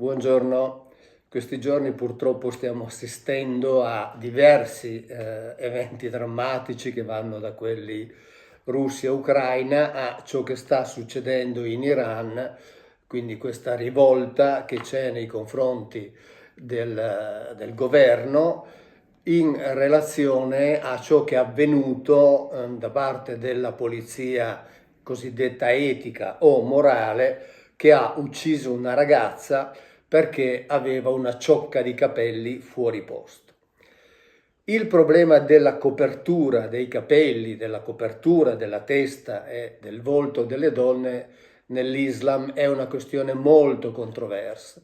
Buongiorno, questi giorni purtroppo stiamo assistendo a diversi eventi drammatici che vanno da quelli Russia-Ucraina a ciò che sta succedendo in Iran, quindi questa rivolta che c'è nei confronti del governo in relazione a ciò che è avvenuto da parte della polizia cosiddetta etica o morale che ha ucciso una ragazza perché aveva una ciocca di capelli fuori posto. Il problema della copertura dei capelli, della copertura della testa e del volto delle donne nell'Islam è una questione molto controversa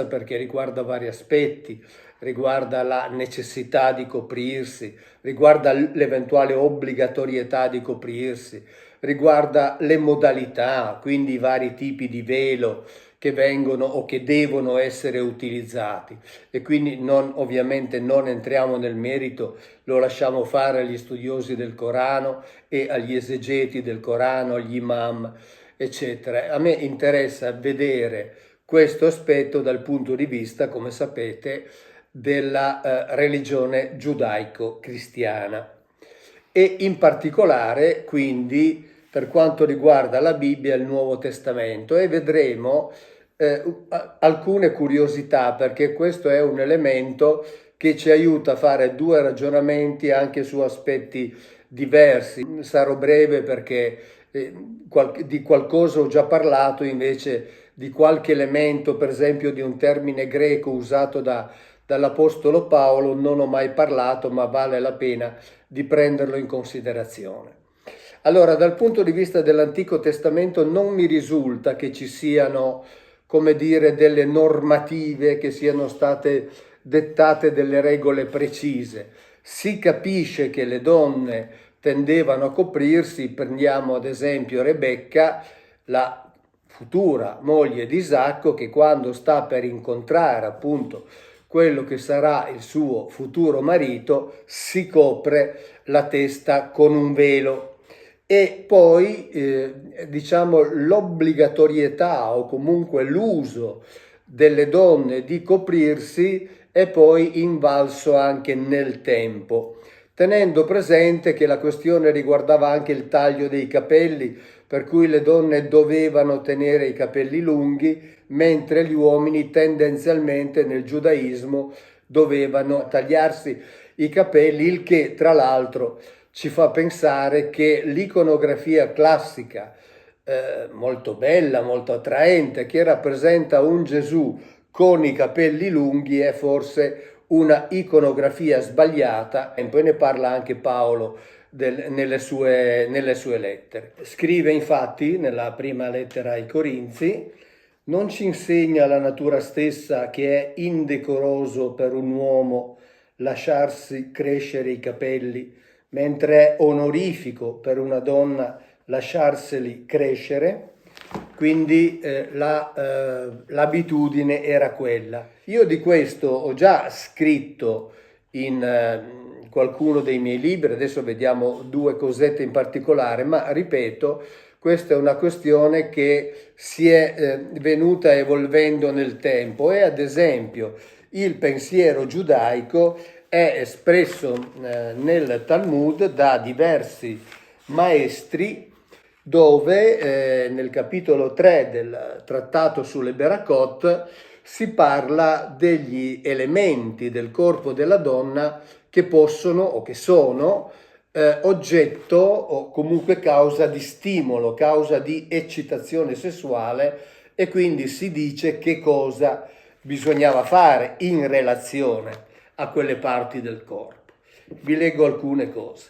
perché riguarda vari aspetti, riguarda la necessità di coprirsi, riguarda l'eventuale obbligatorietà di coprirsi, riguarda le modalità, quindi i vari tipi di velo che vengono o che devono essere utilizzati, e quindi ovviamente non entriamo nel merito, lo lasciamo fare agli studiosi del Corano e agli esegeti del Corano, agli imam, eccetera. A me interessa vedere questo aspetto dal punto di vista, come sapete, della religione giudaico-cristiana e in particolare quindi per quanto riguarda la Bibbia e il Nuovo Testamento, e vedremo alcune curiosità, perché questo è un elemento che ci aiuta a fare due ragionamenti anche su aspetti diversi. Sarò breve perché di qualcosa ho già parlato, invece di qualche elemento, per esempio di un termine greco usato dall'Apostolo Paolo, non ho mai parlato, ma vale la pena di prenderlo in considerazione. Allora, dal punto di vista dell'Antico Testamento non mi risulta che ci siano, come dire, delle normative, che siano state dettate delle regole precise. Si capisce che le donne tendevano a coprirsi, prendiamo ad esempio Rebecca, la futura moglie di Isacco, che quando sta per incontrare appunto quello che sarà il suo futuro marito, si copre la testa con un velo. E poi diciamo l'obbligatorietà o comunque l'uso delle donne di coprirsi è poi invalso anche nel tempo, tenendo presente che la questione riguardava anche il taglio dei capelli, per cui le donne dovevano tenere i capelli lunghi, mentre gli uomini tendenzialmente nel giudaismo dovevano tagliarsi i capelli, il che tra l'altro ci fa pensare che l'iconografia classica, molto bella, molto attraente, che rappresenta un Gesù con i capelli lunghi, è forse una iconografia sbagliata, e poi ne parla anche Paolo nelle sue lettere. Scrive infatti nella prima lettera ai Corinzi: non ci insegna la natura stessa che è indecoroso per un uomo lasciarsi crescere i capelli, mentre è onorifico per una donna lasciarseli crescere? Quindi l'abitudine era quella. Io di questo ho già scritto in qualcuno dei miei libri, adesso vediamo due cosette in particolare, ma ripeto, questa è una questione che si è venuta evolvendo nel tempo, e ad esempio il pensiero giudaico è espresso nel Talmud da diversi maestri, dove nel capitolo 3 del trattato sulle Berachot si parla degli elementi del corpo della donna che possono o che sono oggetto o comunque causa di stimolo, causa di eccitazione sessuale, e quindi si dice che cosa bisognava fare in relazione a quelle parti del corpo. Vi leggo alcune cose.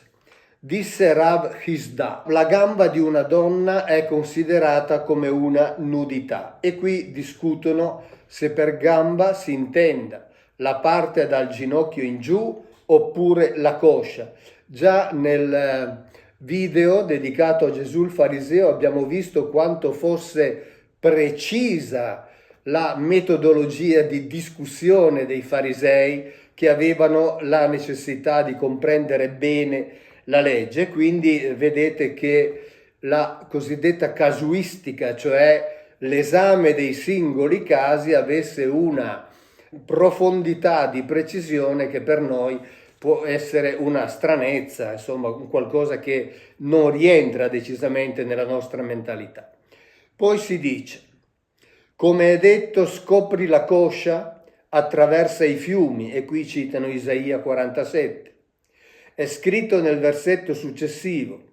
Disse Rav Hisda: la gamba di una donna è considerata come una nudità, e qui discutono se per gamba si intenda la parte dal ginocchio in giù oppure la coscia. Già nel video dedicato a Gesù il fariseo abbiamo visto quanto fosse precisa la metodologia di discussione dei farisei, che avevano la necessità di comprendere bene la legge. Quindi vedete che la cosiddetta casuistica, cioè l'esame dei singoli casi avesse una profondità di precisione che per noi può essere una stranezza, insomma, qualcosa che non rientra decisamente nella nostra mentalità. Poi si dice, come è detto, scopri la coscia, attraversa i fiumi, e qui citano Isaia 47. È scritto nel versetto successivo,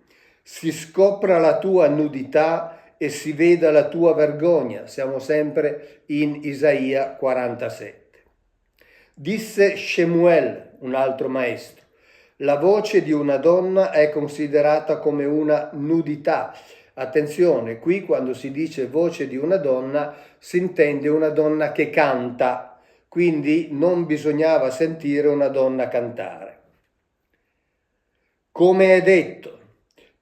si scopra la tua nudità e si veda la tua vergogna. Siamo sempre in Isaia 47. Disse Shemuel, un altro maestro, la voce di una donna è considerata come una nudità. Attenzione, qui quando si dice voce di una donna si intende una donna che canta, quindi non bisognava sentire una donna cantare. Come è detto,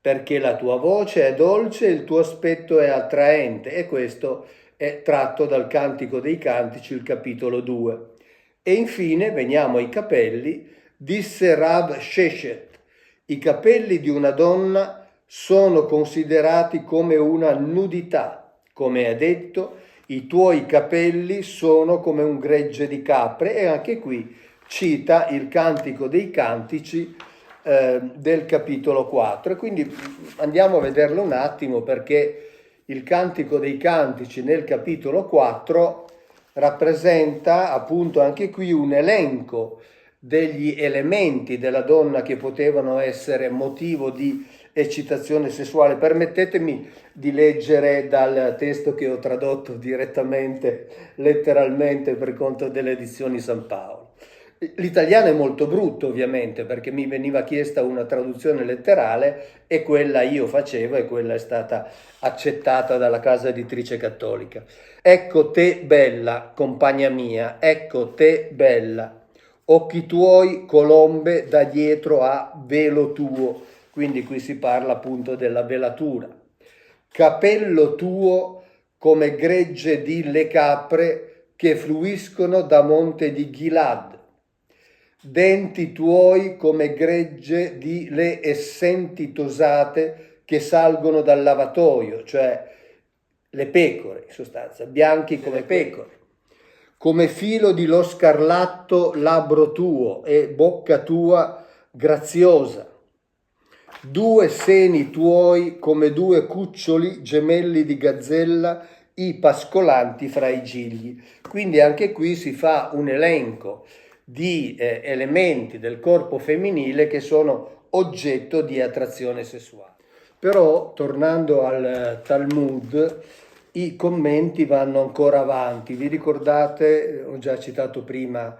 perché la tua voce è dolce e il tuo aspetto è attraente, e questo è tratto dal Cantico dei Cantici, il capitolo 2. E infine veniamo ai capelli, disse Rav Sheshet, i capelli di una donna sono considerati come una nudità, come è detto, i tuoi capelli sono come un gregge di capre, e anche qui cita il Cantico dei Cantici del capitolo 4. E quindi andiamo a vederlo un attimo, perché il Cantico dei Cantici nel capitolo 4 rappresenta appunto anche qui un elenco degli elementi della donna che potevano essere motivo di eccitazione sessuale. Permettetemi di leggere dal testo che ho tradotto direttamente, letteralmente, per conto delle edizioni San Paolo. L'italiano è molto brutto, ovviamente, perché mi veniva chiesta una traduzione letterale e quella io facevo, e quella è stata accettata dalla casa editrice cattolica. Ecco te bella, compagna mia, ecco te bella, occhi tuoi colombe da dietro a velo tuo, quindi qui si parla appunto della velatura. Capello tuo come gregge di le capre che fluiscono da monte di Gilad. Denti tuoi come gregge di le essenti tosate che salgono dal lavatoio, cioè le pecore, in sostanza, bianchi come pecore. Come filo di lo scarlatto labbro tuo e bocca tua graziosa. Due seni tuoi come due cuccioli gemelli di gazzella, i pascolanti fra i gigli. Quindi anche qui si fa un elenco di elementi del corpo femminile che sono oggetto di attrazione sessuale. Però, tornando al Talmud, i commenti vanno ancora avanti. Vi ricordate, ho già citato prima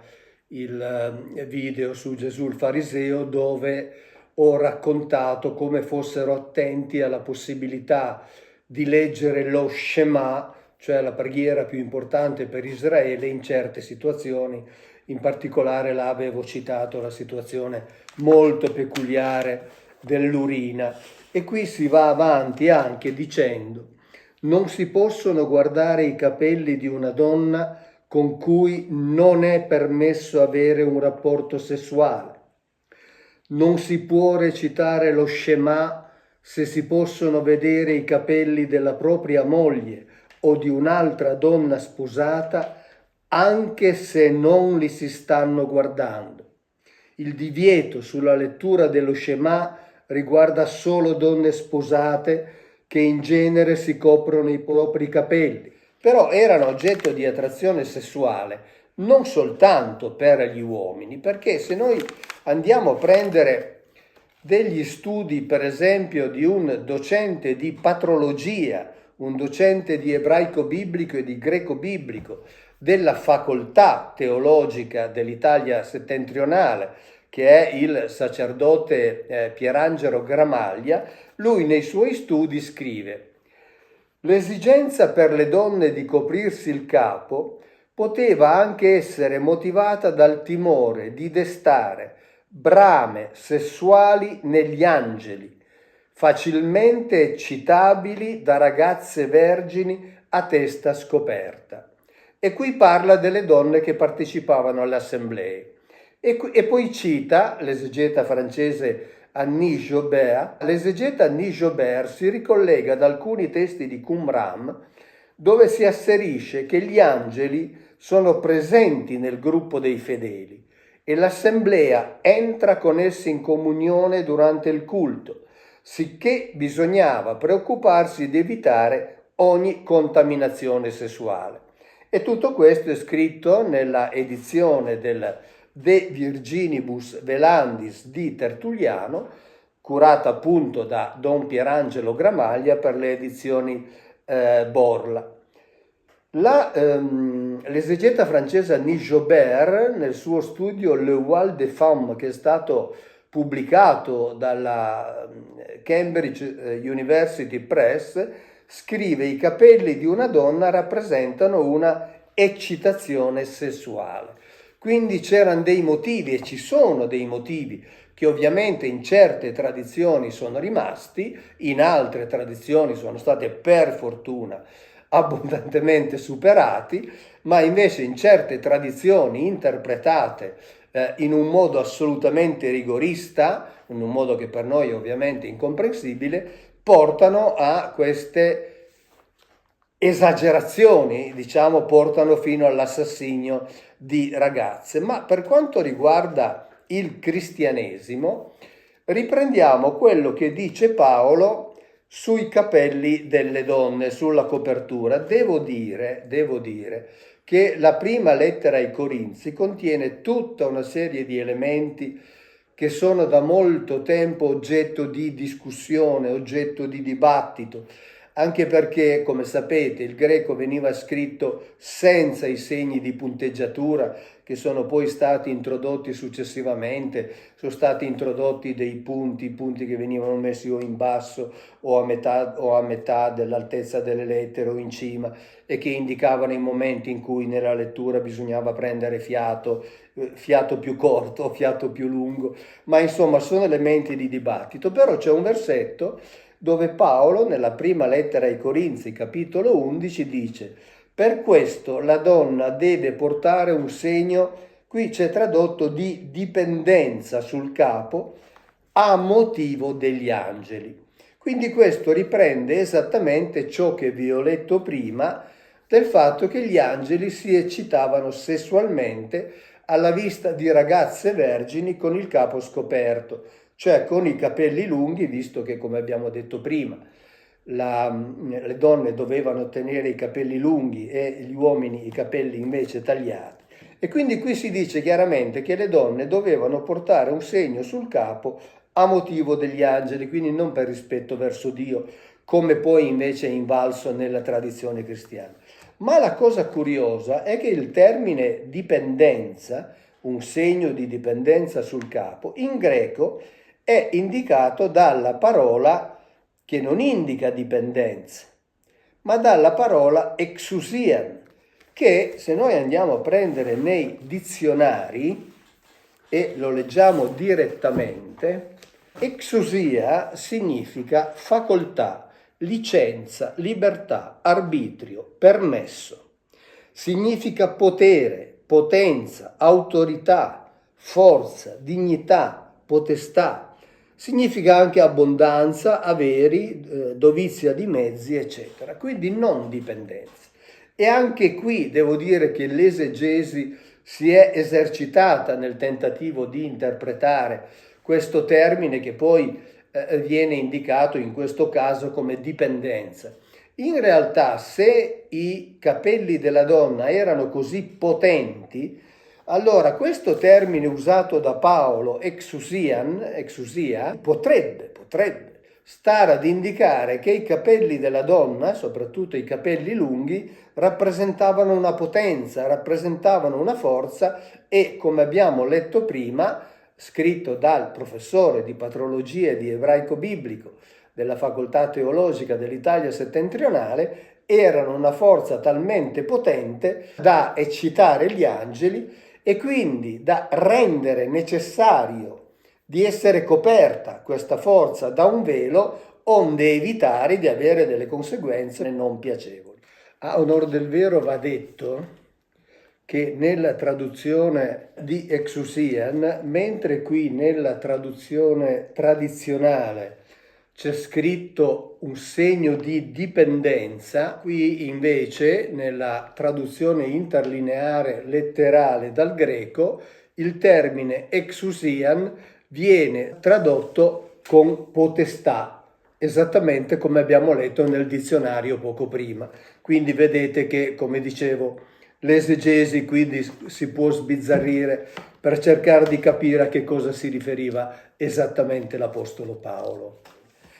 il video su Gesù il fariseo, dove ho raccontato come fossero attenti alla possibilità di leggere lo Shema, cioè la preghiera più importante per Israele, in certe situazioni. In particolare là avevo citato la situazione molto peculiare dell'urina. E qui si va avanti anche dicendo: non si possono guardare i capelli di una donna con cui non è permesso avere un rapporto sessuale. Non si può recitare lo Shema se si possono vedere i capelli della propria moglie o di un'altra donna sposata, anche se non li si stanno guardando. Il divieto sulla lettura dello Shema riguarda solo donne sposate che in genere si coprono i propri capelli, però erano oggetto di attrazione sessuale non soltanto per gli uomini, perché se noi andiamo a prendere degli studi, per esempio, di un docente di patrologia, un docente di ebraico biblico e di greco biblico della facoltà teologica dell'Italia settentrionale, che è il sacerdote Pierangelo Gramaglia, lui nei suoi studi scrive: l'esigenza per le donne di coprirsi il capo poteva anche essere motivata dal timore di destare brame sessuali negli angeli, facilmente eccitabili da ragazze vergini a testa scoperta. E qui parla delle donne che partecipavano alle assemblee. E poi cita l'esegeta francese Annie Jobert. L'esegeta Annie Jobert si ricollega ad alcuni testi di Qumran, dove si asserisce che gli angeli sono presenti nel gruppo dei fedeli e l'assemblea entra con essi in comunione durante il culto, sicché bisognava preoccuparsi di evitare ogni contaminazione sessuale. E tutto questo è scritto nella edizione del De Virginibus Velandis di Tertulliano, curata appunto da Don Pierangelo Gramaglia per le edizioni Borla. L'esegeta francese Annie Jobert, nel suo studio Le Voile des Femmes, che è stato pubblicato dalla Cambridge University Press, scrive: i capelli di una donna rappresentano una eccitazione sessuale. Quindi c'erano dei motivi, e ci sono dei motivi, che ovviamente in certe tradizioni sono rimasti, in altre tradizioni sono state per fortuna abbondantemente superati, ma invece in certe tradizioni interpretate in un modo assolutamente rigorista, in un modo che per noi ovviamente è incomprensibile, portano a queste esagerazioni, diciamo, portano fino all'assassinio di ragazze. Ma per quanto riguarda il cristianesimo, riprendiamo quello che dice Paolo sui capelli delle donne, sulla copertura. Devo dire che la prima lettera ai Corinzi contiene tutta una serie di elementi che sono da molto tempo oggetto di discussione, oggetto di dibattito, anche perché, come sapete, il greco veniva scritto senza i segni di punteggiatura che sono poi stati introdotti successivamente. Sono stati introdotti dei punti che venivano messi o in basso o a metà dell'altezza delle lettere o in cima, e che indicavano i momenti in cui nella lettura bisognava prendere fiato più corto, fiato più lungo, ma insomma sono elementi di dibattito. Però c'è un versetto dove Paolo, nella prima lettera ai Corinzi, capitolo 11, dice: per questo la donna deve portare un segno, qui c'è tradotto, di dipendenza sul capo a motivo degli angeli. Quindi questo riprende esattamente ciò che vi ho letto prima del fatto che gli angeli si eccitavano sessualmente alla vista di ragazze vergini con il capo scoperto, cioè con i capelli lunghi, visto che, come abbiamo detto prima, le donne dovevano tenere i capelli lunghi e gli uomini i capelli invece tagliati. E quindi qui si dice chiaramente che le donne dovevano portare un segno sul capo a motivo degli angeli, quindi non per rispetto verso Dio, come poi invece è invalso nella tradizione cristiana. Ma la cosa curiosa è che il termine dipendenza, un segno di dipendenza sul capo, in greco è indicato dalla parola che non indica dipendenza, ma dalla parola exousian, che se noi andiamo a prendere nei dizionari e lo leggiamo direttamente, exousia significa facoltà, licenza, libertà, arbitrio, permesso. Significa potere, potenza, autorità, forza, dignità, potestà. Significa anche abbondanza, averi, dovizia di mezzi, eccetera. Quindi non dipendenza. E anche qui devo dire che l'esegesi si è esercitata nel tentativo di interpretare questo termine, che poi viene indicato in questo caso come dipendenza. In realtà, se i capelli della donna erano così potenti, allora questo termine usato da Paolo, exousia, potrebbe stare ad indicare che i capelli della donna, soprattutto i capelli lunghi, rappresentavano una potenza, rappresentavano una forza, e, come abbiamo letto prima, scritto dal professore di patrologia e di ebraico biblico della facoltà teologica dell'Italia settentrionale, erano una forza talmente potente da eccitare gli angeli e quindi da rendere necessario di essere coperta questa forza da un velo, onde evitare di avere delle conseguenze non piacevoli. A onor del vero va detto che nella traduzione di exousian, mentre qui nella traduzione tradizionale c'è scritto un segno di dipendenza, qui invece nella traduzione interlineare letterale dal greco il termine exousian viene tradotto con potestà, esattamente come abbiamo letto nel dizionario poco prima. Quindi vedete che, come dicevo, l'esegesi quindi si può sbizzarrire per cercare di capire a che cosa si riferiva esattamente l'Apostolo Paolo.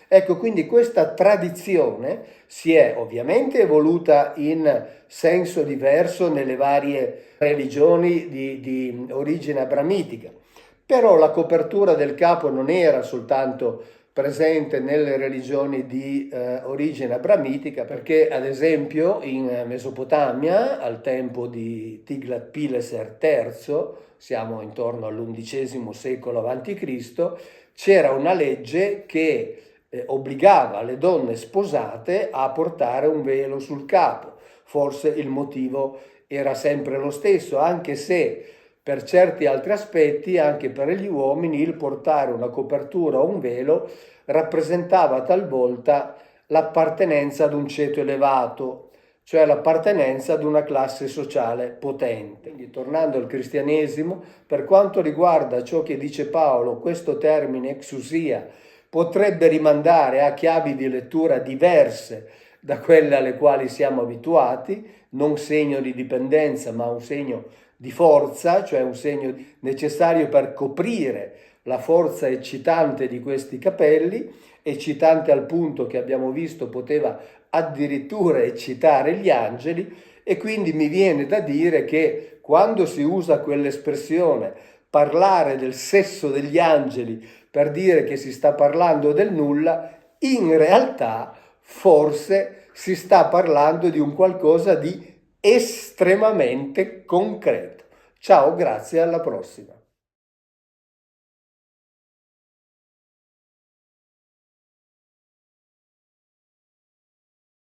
Ecco, quindi questa tradizione si è ovviamente evoluta in senso diverso nelle varie religioni di origine abramitica, però la copertura del capo non era soltanto presente nelle religioni di origine abramitica, perché ad esempio in Mesopotamia, al tempo di Tiglat-Pileser III, siamo intorno all'undicesimo secolo a.C., c'era una legge che obbligava le donne sposate a portare un velo sul capo. Forse il motivo era sempre lo stesso, anche se per certi altri aspetti, anche per gli uomini, il portare una copertura o un velo rappresentava talvolta l'appartenenza ad un ceto elevato, cioè l'appartenenza ad una classe sociale potente. Quindi, tornando al cristianesimo, per quanto riguarda ciò che dice Paolo, questo termine exousia potrebbe rimandare a chiavi di lettura diverse da quelle alle quali siamo abituati, non segno di dipendenza, ma un segno di forza, cioè un segno necessario per coprire la forza eccitante di questi capelli, eccitante al punto che abbiamo visto poteva addirittura eccitare gli angeli, e quindi mi viene da dire che quando si usa quell'espressione parlare del sesso degli angeli per dire che si sta parlando del nulla, in realtà forse si sta parlando di un qualcosa di estremamente concreto. Ciao, grazie, alla prossima.